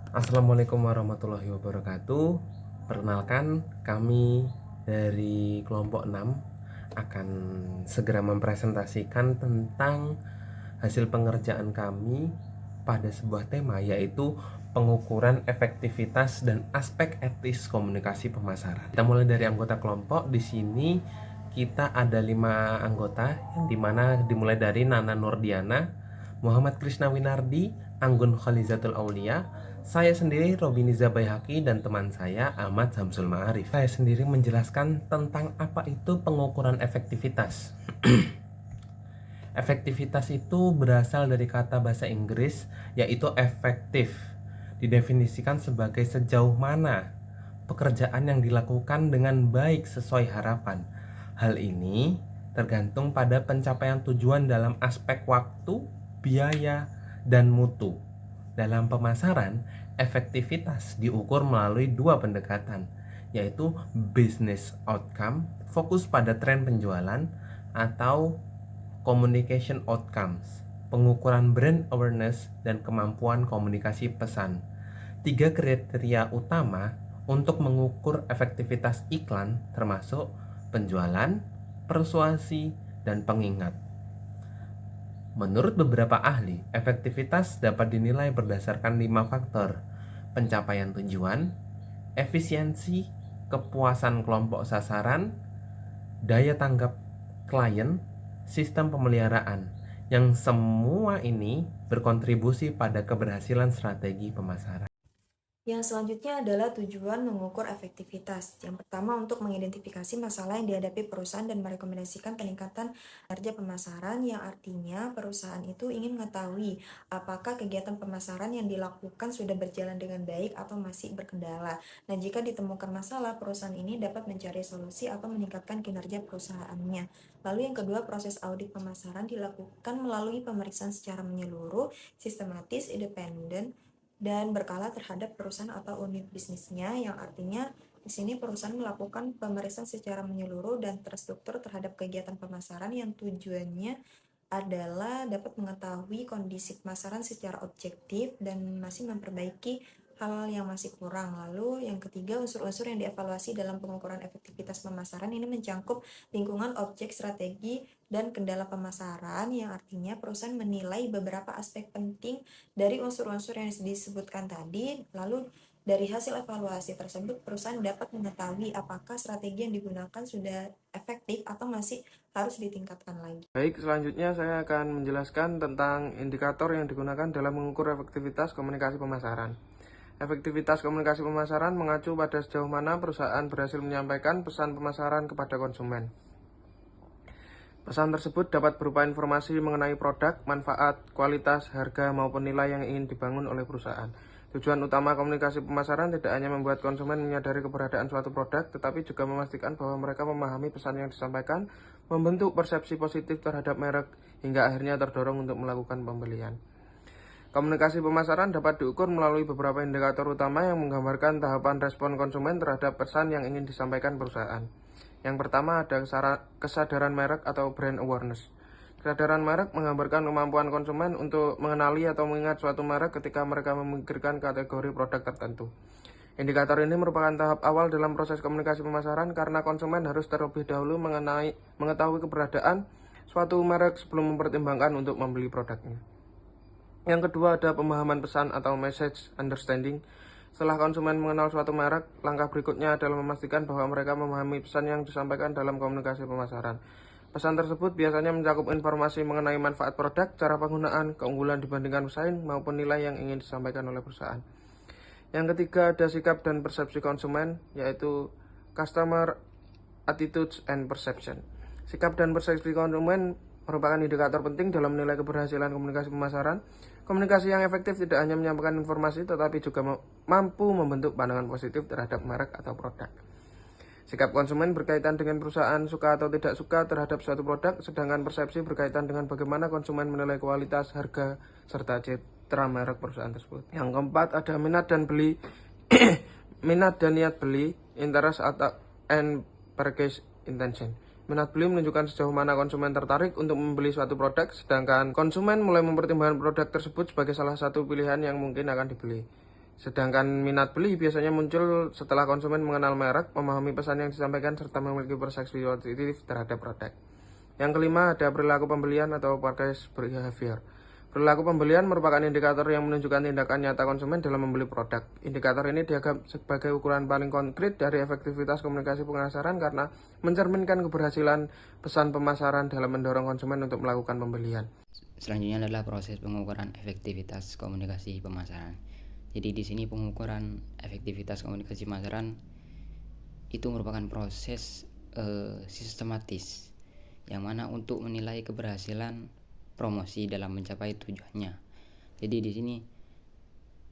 Assalamualaikum warahmatullahi wabarakatuh. Perkenalkan, kami dari kelompok 6 akan segera mempresentasikan tentang hasil pengerjaan kami pada sebuah tema, yaitu pengukuran efektivitas dan aspek etis komunikasi pemasaran. Kita mulai dari anggota kelompok. Di sini kita ada 5 anggota, yang dimana dimulai dari Nana Nurdiana, Muhammad Krishna Winardi, Anggun Khalizatul Aulia, saya sendiri Robiniza Bayhaqi, dan teman saya Ahmad Samsul Ma'arif. Saya sendiri menjelaskan tentang apa itu pengukuran efektivitas. Efektivitas itu berasal dari kata bahasa Inggris, yaitu efektif. Didefinisikan sebagai sejauh mana pekerjaan yang dilakukan dengan baik sesuai harapan. Hal ini tergantung pada pencapaian tujuan dalam aspek waktu, biaya, dan mutu. Dalam pemasaran, efektivitas diukur melalui dua pendekatan, yaitu business outcome, fokus pada tren penjualan, atau communication outcomes, pengukuran brand awareness, dan kemampuan komunikasi pesan. Tiga kriteria utama untuk mengukur efektivitas iklan termasuk penjualan, persuasi, dan pengingat. Menurut beberapa ahli, efektivitas dapat dinilai berdasarkan 5 faktor: pencapaian tujuan, efisiensi, kepuasan kelompok sasaran, daya tanggap klien, sistem pemeliharaan, yang semua ini berkontribusi pada keberhasilan strategi pemasaran. Yang selanjutnya adalah tujuan mengukur efektivitas. Yang pertama, untuk mengidentifikasi masalah yang dihadapi perusahaan dan merekomendasikan peningkatan kinerja pemasaran, yang artinya perusahaan itu ingin mengetahui apakah kegiatan pemasaran yang dilakukan sudah berjalan dengan baik atau masih berkendala. Nah, jika ditemukan masalah, perusahaan ini dapat mencari solusi atau meningkatkan kinerja perusahaannya. Lalu yang kedua, proses audit pemasaran dilakukan melalui pemeriksaan secara menyeluruh, sistematis, independen, dan berkala terhadap perusahaan atau unit bisnisnya, yang artinya di sini perusahaan melakukan pemeriksaan secara menyeluruh dan terstruktur terhadap kegiatan pemasaran yang tujuannya adalah dapat mengetahui kondisi pemasaran secara objektif dan masih memperbaiki hal yang masih kurang. Lalu yang ketiga, unsur-unsur yang dievaluasi dalam pengukuran efektivitas pemasaran ini mencangkup lingkungan, objek, strategi, dan kendala pemasaran, yang artinya perusahaan menilai beberapa aspek penting dari unsur-unsur yang disebutkan tadi. Lalu dari hasil evaluasi tersebut, perusahaan dapat mengetahui apakah strategi yang digunakan sudah efektif atau masih harus ditingkatkan lagi. Baik, selanjutnya saya akan menjelaskan tentang indikator yang digunakan dalam mengukur efektivitas komunikasi pemasaran. Efektivitas komunikasi pemasaran mengacu pada sejauh mana perusahaan berhasil menyampaikan pesan pemasaran kepada konsumen. Pesan tersebut dapat berupa informasi mengenai produk, manfaat, kualitas, harga, maupun nilai yang ingin dibangun oleh perusahaan. Tujuan utama komunikasi pemasaran tidak hanya membuat konsumen menyadari keberadaan suatu produk, tetapi juga memastikan bahwa mereka memahami pesan yang disampaikan, membentuk persepsi positif terhadap merek, hingga akhirnya terdorong untuk melakukan pembelian. Komunikasi pemasaran dapat diukur melalui beberapa indikator utama yang menggambarkan tahapan respon konsumen terhadap pesan yang ingin disampaikan perusahaan. Yang pertama ada kesadaran merek atau brand awareness. Kesadaran merek menggambarkan kemampuan konsumen untuk mengenali atau mengingat suatu merek ketika mereka memikirkan kategori produk tertentu. Indikator ini merupakan tahap awal dalam proses komunikasi pemasaran karena konsumen harus terlebih dahulu mengetahui keberadaan suatu merek sebelum mempertimbangkan untuk membeli produknya. Yang kedua ada pemahaman pesan atau message understanding. Setelah konsumen mengenal suatu merek, langkah berikutnya adalah memastikan bahwa mereka memahami pesan yang disampaikan dalam komunikasi pemasaran. Pesan tersebut biasanya mencakup informasi mengenai manfaat produk, cara penggunaan, keunggulan dibandingkan pesaing, maupun nilai yang ingin disampaikan oleh perusahaan. Yang ketiga ada sikap dan persepsi konsumen, yaitu customer attitudes and perception. Sikap dan persepsi konsumen merupakan indikator penting dalam menilai keberhasilan komunikasi pemasaran. Komunikasi yang efektif tidak hanya menyampaikan informasi, tetapi juga mampu membentuk pandangan positif terhadap merek atau produk. Sikap konsumen berkaitan dengan perusahaan suka atau tidak suka terhadap suatu produk, sedangkan persepsi berkaitan dengan bagaimana konsumen menilai kualitas, harga, serta citra merek perusahaan tersebut. Yang keempat ada minat dan beli, minat dan niat beli, interest and purchase intention. Minat beli menunjukkan sejauh mana konsumen tertarik untuk membeli suatu produk, sedangkan konsumen mulai mempertimbangkan produk tersebut sebagai salah satu pilihan yang mungkin akan dibeli. Sedangkan minat beli biasanya muncul setelah konsumen mengenal merek, memahami pesan yang disampaikan, serta memiliki persepsi positif terhadap produk. Yang kelima, ada perilaku pembelian atau purchase behavior. Perilaku pembelian merupakan indikator yang menunjukkan tindakan nyata konsumen dalam membeli produk. Indikator ini dianggap sebagai ukuran paling konkret dari efektivitas komunikasi pemasaran karena mencerminkan keberhasilan pesan pemasaran dalam mendorong konsumen untuk melakukan pembelian. Selanjutnya adalah proses pengukuran efektivitas komunikasi pemasaran. Jadi di sini pengukuran efektivitas komunikasi pemasaran itu merupakan proses sistematis yang mana untuk menilai keberhasilan promosi dalam mencapai tujuannya. Jadi di sini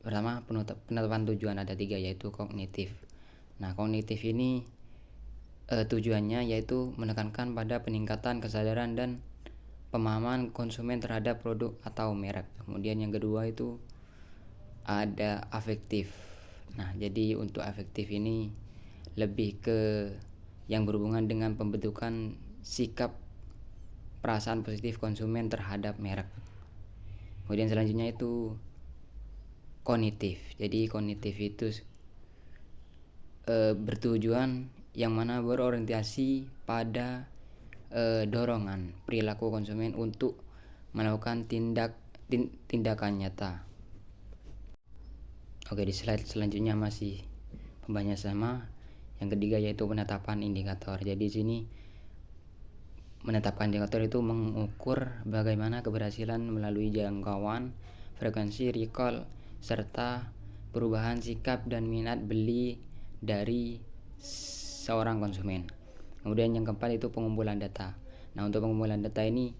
pertama penetapan tujuan ada 3, yaitu kognitif. Nah, kognitif ini tujuannya yaitu menekankan pada peningkatan kesadaran dan pemahaman konsumen terhadap produk atau merek. Kemudian yang kedua itu ada afektif. Nah, jadi untuk afektif ini lebih ke yang berhubungan dengan pembentukan sikap perasaan positif konsumen terhadap merek. Kemudian selanjutnya itu kognitif. Jadi kognitif itu bertujuan yang mana berorientasi pada dorongan perilaku konsumen untuk melakukan tindakan nyata. Oke, di slide selanjutnya masih pembahasannya sama. Yang ketiga yaitu penetapan indikator. Jadi sini menetapkan indikator itu mengukur bagaimana keberhasilan melalui jangkauan, frekuensi, recall, serta perubahan sikap dan minat beli dari seorang konsumen. Kemudian yang keempat itu pengumpulan data. Nah, untuk pengumpulan data ini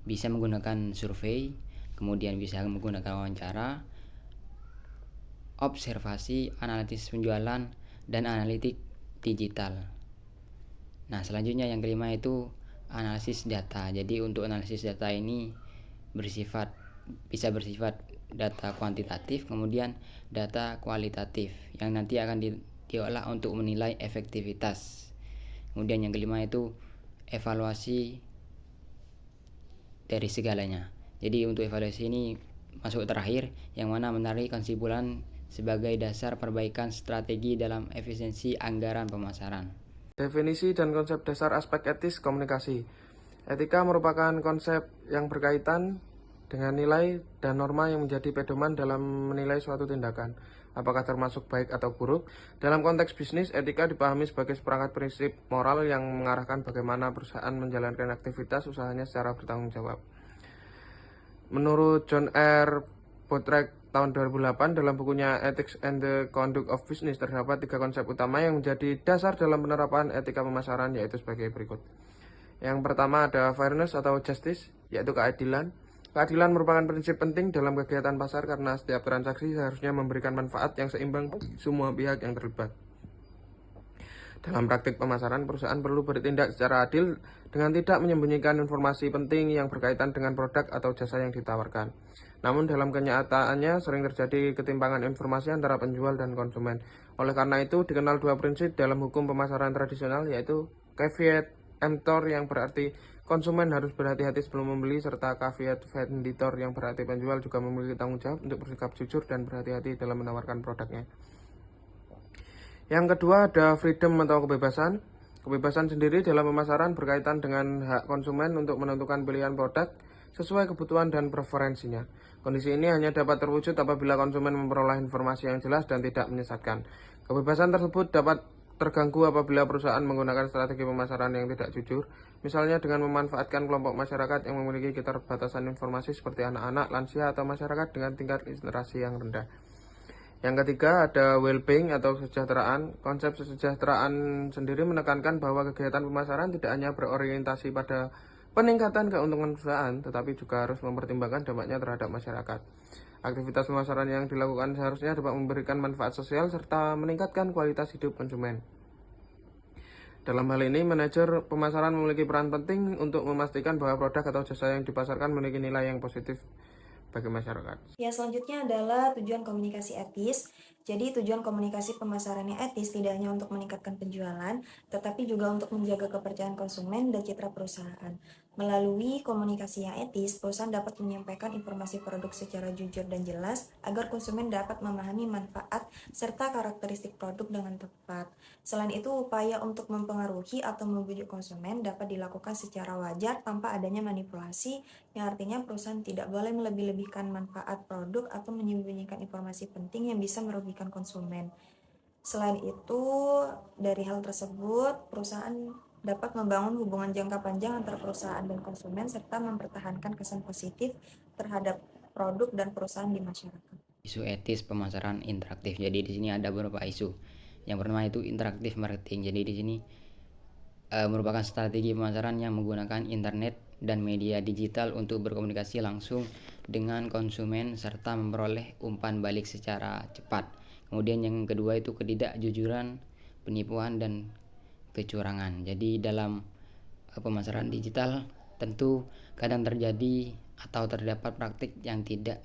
bisa menggunakan survei, kemudian bisa menggunakan wawancara, observasi, analisis penjualan, dan analitik digital. Nah, selanjutnya yang kelima itu analisis data. Jadi untuk analisis data ini bisa bersifat data kuantitatif, kemudian data kualitatif yang nanti akan diolah untuk menilai efektivitas. Kemudian yang kelima itu evaluasi dari segalanya. Jadi untuk evaluasi ini masuk terakhir, yang mana menarik kesimpulan sebagai dasar perbaikan strategi dalam efisiensi anggaran pemasaran. Definisi dan konsep dasar aspek etis komunikasi. Etika merupakan konsep yang berkaitan dengan nilai dan norma yang menjadi pedoman dalam menilai suatu tindakan, apakah termasuk baik atau buruk. Dalam konteks bisnis, etika dipahami sebagai seperangkat prinsip moral yang mengarahkan bagaimana perusahaan menjalankan aktivitas usahanya secara bertanggung jawab. Menurut John R. Bottrack tahun 2008 dalam bukunya Ethics and the Conduct of Business, terdapat 3 konsep utama yang menjadi dasar dalam penerapan etika pemasaran, yaitu sebagai berikut. Yang pertama ada fairness atau justice, yaitu keadilan. Keadilan merupakan prinsip penting dalam kegiatan pasar karena setiap transaksi seharusnya memberikan manfaat yang seimbang bagi semua pihak yang terlibat. Dalam praktik pemasaran, perusahaan perlu bertindak secara adil dengan tidak menyembunyikan informasi penting yang berkaitan dengan produk atau jasa yang ditawarkan. Namun dalam kenyataannya sering terjadi ketimpangan informasi antara penjual dan konsumen. Oleh karena itu dikenal 2 prinsip dalam hukum pemasaran tradisional, yaitu caveat emptor yang berarti konsumen harus berhati-hati sebelum membeli, serta caveat venditor yang berarti penjual juga memiliki tanggung jawab untuk bersikap jujur dan berhati-hati dalam menawarkan produknya. Yang kedua ada freedom atau kebebasan. Kebebasan sendiri dalam pemasaran berkaitan dengan hak konsumen untuk menentukan pilihan produk sesuai kebutuhan dan preferensinya. Kondisi ini hanya dapat terwujud apabila konsumen memperoleh informasi yang jelas dan tidak menyesatkan. Kebebasan tersebut dapat terganggu apabila perusahaan menggunakan strategi pemasaran yang tidak jujur, misalnya dengan memanfaatkan kelompok masyarakat yang memiliki keterbatasan informasi seperti anak-anak, lansia, atau masyarakat dengan tingkat literasi yang rendah. Yang ketiga ada well-being atau kesejahteraan. Konsep kesejahteraan sendiri menekankan bahwa kegiatan pemasaran tidak hanya berorientasi pada peningkatan keuntungan perusahaan, tetapi juga harus mempertimbangkan dampaknya terhadap masyarakat. Aktivitas pemasaran yang dilakukan seharusnya dapat memberikan manfaat sosial serta meningkatkan kualitas hidup konsumen. Dalam hal ini, manajer pemasaran memiliki peran penting untuk memastikan bahwa produk atau jasa yang dipasarkan memiliki nilai yang positif bagi masyarakat. Ya, selanjutnya adalah tujuan komunikasi etis. Jadi, tujuan komunikasi pemasaran yang etis tidak hanya untuk meningkatkan penjualan, tetapi juga untuk menjaga kepercayaan konsumen dan citra perusahaan. Melalui komunikasi yang etis, perusahaan dapat menyampaikan informasi produk secara jujur dan jelas agar konsumen dapat memahami manfaat serta karakteristik produk dengan tepat. Selain itu, upaya untuk mempengaruhi atau membujuk konsumen dapat dilakukan secara wajar tanpa adanya manipulasi, yang artinya perusahaan tidak boleh melebih-lebihkan manfaat produk atau menyembunyikan informasi penting yang bisa merugikan konsumen. Selain itu, dari hal tersebut, perusahaan dapat membangun hubungan jangka panjang antara perusahaan dan konsumen serta mempertahankan kesan positif terhadap produk dan perusahaan di masyarakat. Isu etis pemasaran interaktif. Jadi di sini ada beberapa isu. Yang pertama itu interaktif marketing. Jadi di sini merupakan strategi pemasaran yang menggunakan internet dan media digital untuk berkomunikasi langsung dengan konsumen serta memperoleh umpan balik secara cepat. Kemudian yang kedua itu ketidakjujuran, penipuan dan kecurangan. Jadi dalam pemasaran digital tentu kadang terjadi atau terdapat praktik yang tidak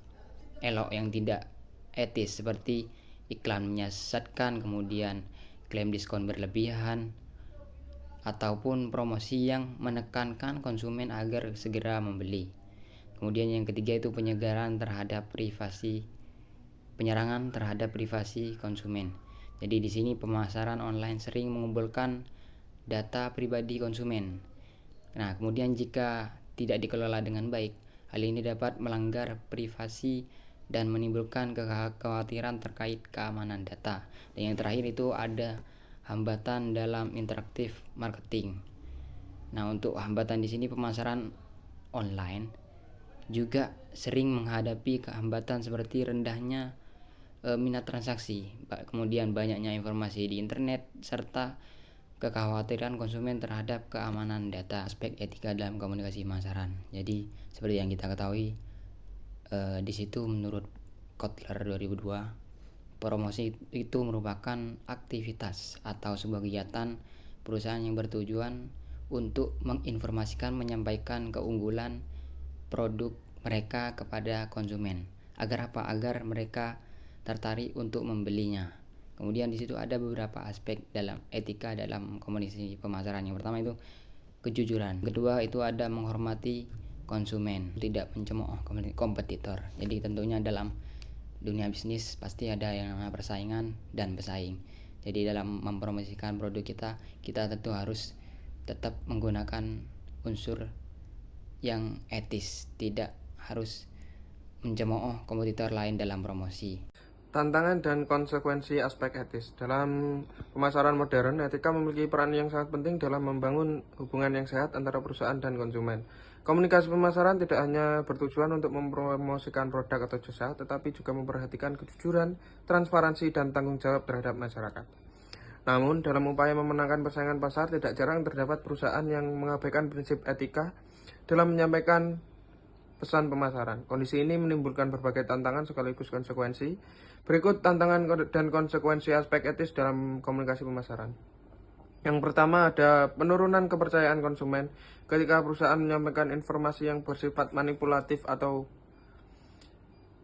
elok, yang tidak etis, seperti iklan menyesatkan, kemudian klaim diskon berlebihan, ataupun promosi yang menekankan konsumen agar segera membeli. Kemudian yang ketiga itu penyerangan terhadap privasi konsumen. Jadi di sini pemasaran online sering mengumpulkan data pribadi konsumen. Nah, kemudian jika tidak dikelola dengan baik, hal ini dapat melanggar privasi dan menimbulkan kekhawatiran terkait keamanan data. Dan yang terakhir itu ada hambatan dalam interaktif marketing. Nah, untuk hambatan di sini pemasaran online juga sering menghadapi kehambatan seperti rendahnya minat transaksi, kemudian banyaknya informasi di internet, serta kekhawatiran konsumen terhadap keamanan data. Aspek etika dalam komunikasi pemasaran. Jadi seperti yang kita ketahui, di situ menurut Kotler 2002, promosi itu merupakan aktivitas atau sebuah kegiatan perusahaan yang bertujuan untuk menginformasikan, menyampaikan keunggulan produk mereka kepada konsumen. Agar apa? Agar mereka tertarik untuk membelinya. Kemudian di situ ada beberapa aspek dalam etika dalam komunikasi pemasaran. Yang pertama itu kejujuran. Kedua itu ada menghormati konsumen, tidak mencemooh kompetitor. Jadi tentunya dalam dunia bisnis pasti ada yang namanya persaingan dan pesaing. Jadi dalam mempromosikan produk kita tentu harus tetap menggunakan unsur yang etis, tidak harus mencemooh kompetitor lain dalam promosi. Tantangan dan konsekuensi aspek etis. Dalam pemasaran modern, etika memiliki peran yang sangat penting dalam membangun hubungan yang sehat antara perusahaan dan konsumen. Komunikasi pemasaran tidak hanya bertujuan untuk mempromosikan produk atau jasa, tetapi juga memperhatikan kejujuran, transparansi, dan tanggung jawab terhadap masyarakat. Namun, dalam upaya memenangkan persaingan pasar, tidak jarang terdapat perusahaan yang mengabaikan prinsip etika dalam menyampaikan pesan pemasaran. Kondisi ini menimbulkan berbagai tantangan sekaligus konsekuensi. Berikut tantangan dan konsekuensi aspek etis dalam komunikasi pemasaran. Yang pertama ada penurunan kepercayaan konsumen. Ketika perusahaan menyampaikan informasi yang bersifat manipulatif atau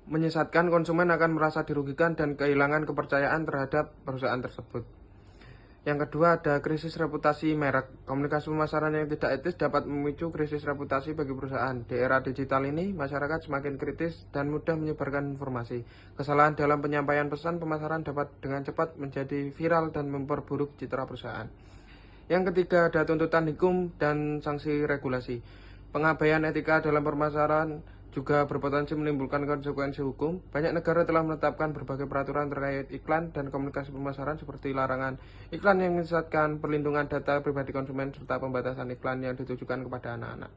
menyesatkan, konsumen akan merasa dirugikan dan kehilangan kepercayaan terhadap perusahaan tersebut. Yang kedua ada krisis reputasi merek. Komunikasi pemasaran yang tidak etis dapat memicu krisis reputasi bagi perusahaan. Di era digital ini, masyarakat semakin kritis dan mudah menyebarkan informasi. Kesalahan dalam penyampaian pesan pemasaran dapat dengan cepat menjadi viral dan memperburuk citra perusahaan. Yang ketiga ada tuntutan hukum dan sanksi regulasi. Pengabaian etika dalam pemasaran juga berpotensi menimbulkan konsekuensi hukum. Banyak negara telah menetapkan berbagai peraturan terkait iklan dan komunikasi pemasaran seperti larangan iklan yang menyesatkan, perlindungan data pribadi konsumen, serta pembatasan iklan yang ditujukan kepada anak-anak.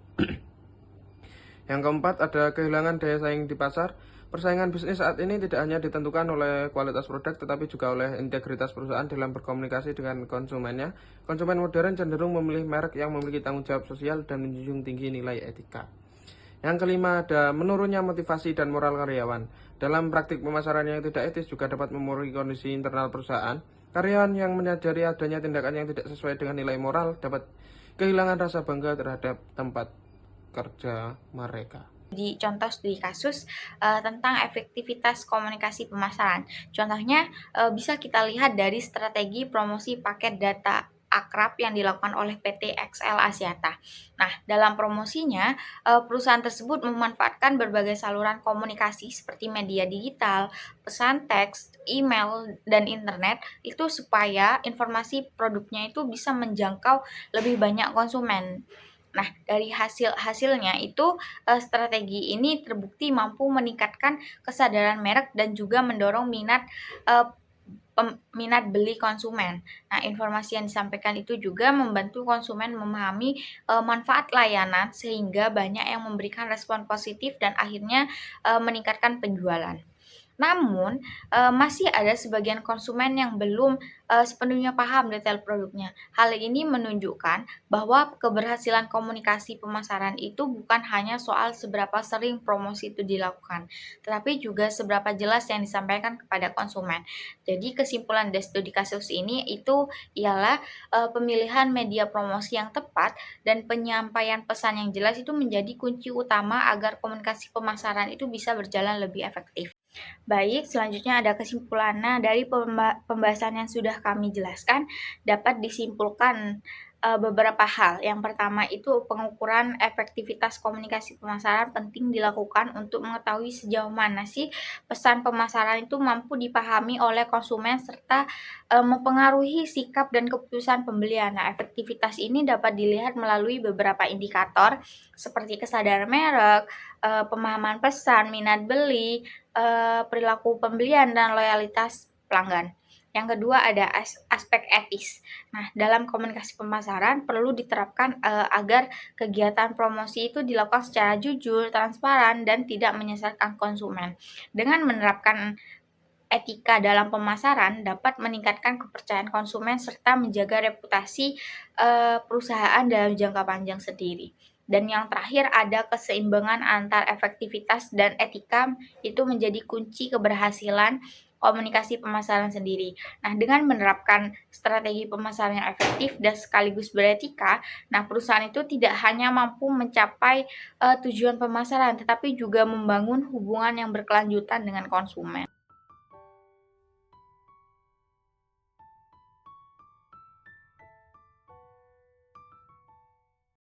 Yang keempat ada kehilangan daya saing di pasar. Persaingan bisnis saat ini tidak hanya ditentukan oleh kualitas produk, tetapi juga oleh integritas perusahaan dalam berkomunikasi dengan konsumennya. Konsumen modern cenderung memilih merek yang memiliki tanggung jawab sosial dan menjunjung tinggi nilai etika. Yang kelima ada menurunnya motivasi dan moral karyawan. Dalam praktik pemasaran yang tidak etis juga dapat mempengaruhi kondisi internal perusahaan. Karyawan yang menyadari adanya tindakan yang tidak sesuai dengan nilai moral dapat kehilangan rasa bangga terhadap tempat kerja mereka. Di contoh studi kasus tentang efektivitas komunikasi pemasaran. Contohnya bisa kita lihat dari strategi promosi paket data akrab yang dilakukan oleh PT XL Axiata. Nah, dalam promosinya, perusahaan tersebut memanfaatkan berbagai saluran komunikasi seperti media digital, pesan teks, email, dan internet itu supaya informasi produknya itu bisa menjangkau lebih banyak konsumen. Nah, dari hasilnya itu strategi ini terbukti mampu meningkatkan kesadaran merek dan juga mendorong minat beli konsumen. Nah, informasi yang disampaikan itu juga membantu konsumen memahami manfaat layanan sehingga banyak yang memberikan respon positif dan akhirnya meningkatkan penjualan. Namun, masih ada sebagian konsumen yang belum sepenuhnya paham detail produknya. Hal ini menunjukkan bahwa keberhasilan komunikasi pemasaran itu bukan hanya soal seberapa sering promosi itu dilakukan, tetapi juga seberapa jelas yang disampaikan kepada konsumen. Jadi kesimpulan dari studi kasus ini itu ialah pemilihan media promosi yang tepat dan penyampaian pesan yang jelas itu menjadi kunci utama agar komunikasi pemasaran itu bisa berjalan lebih efektif. Baik, selanjutnya ada kesimpulannya dari pembahasan yang sudah kami jelaskan dapat disimpulkan beberapa hal. Yang pertama itu pengukuran efektivitas komunikasi pemasaran penting dilakukan untuk mengetahui sejauh mana sih pesan pemasaran itu mampu dipahami oleh konsumen serta mempengaruhi sikap dan keputusan pembelian. Nah, efektivitas ini dapat dilihat melalui beberapa indikator seperti kesadaran merek, pemahaman pesan, minat beli, perilaku pembelian dan loyalitas pelanggan. Yang kedua ada aspek etis. Nah, dalam komunikasi pemasaran perlu diterapkan agar kegiatan promosi itu dilakukan secara jujur, transparan, dan tidak menyesatkan konsumen. Dengan menerapkan etika dalam pemasaran dapat meningkatkan kepercayaan konsumen serta menjaga reputasi perusahaan dalam jangka panjang sendiri. Dan yang terakhir ada keseimbangan antar efektivitas dan etika itu menjadi kunci keberhasilan komunikasi pemasaran sendiri. Nah, dengan menerapkan strategi pemasaran yang efektif dan sekaligus beretika, nah perusahaan itu tidak hanya mampu mencapai tujuan pemasaran, tetapi juga membangun hubungan yang berkelanjutan dengan konsumen.